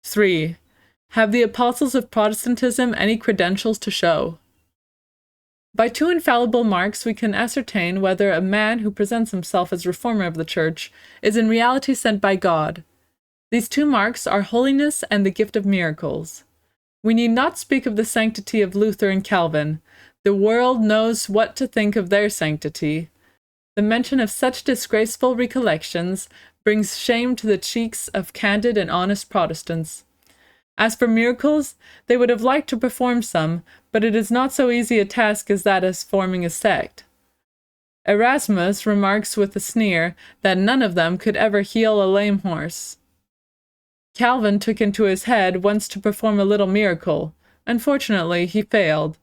3. Have the apostles of Protestantism any credentials to show? By two infallible marks we can ascertain whether a man who presents himself as reformer of the Church is in reality sent by God. These two marks are holiness and the gift of miracles. We need not speak of the sanctity of Luther and Calvin. The world knows what to think of their sanctity. The mention of such disgraceful recollections brings shame to the cheeks of candid and honest Protestants. As for miracles, they would have liked to perform some, but it is not so easy a task as that of forming a sect. Erasmus remarks with a sneer that none of them could ever heal a lame horse. Calvin took into his head once to perform a little miracle. Unfortunately, he failed.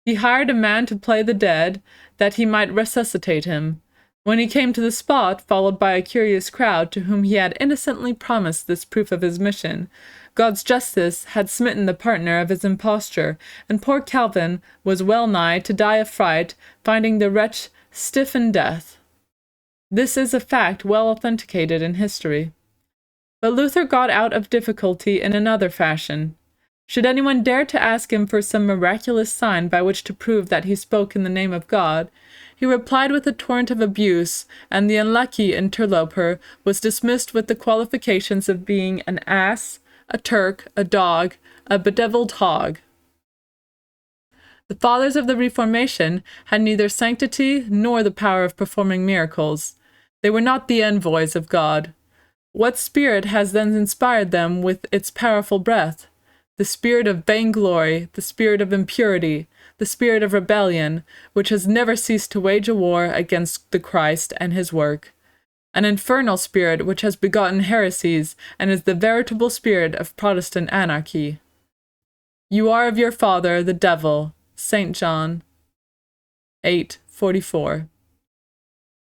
He hired a man to play the dead, that he might resuscitate him. When he came to the spot, followed by a curious crowd to whom he had innocently promised this proof of his mission, God's justice had smitten the partner of his imposture, and poor Calvin was well nigh to die of fright, finding the wretch stiff in death. This is a fact well authenticated in history. But Luther got out of difficulty in another fashion. Should anyone dare to ask him for some miraculous sign by which to prove that he spoke in the name of God, he replied with a torrent of abuse, and the unlucky interloper was dismissed with the qualifications of being an ass, a Turk, a dog, a bedeviled hog. The fathers of the Reformation had neither sanctity nor the power of performing miracles. They were not the envoys of God. What spirit has then inspired them with its powerful breath? The spirit of vainglory, the spirit of impurity, the spirit of rebellion, which has never ceased to wage a war against the Christ and his work. An infernal spirit which has begotten heresies and is the veritable spirit of Protestant anarchy. You are of your father, the devil. St. John 8:44.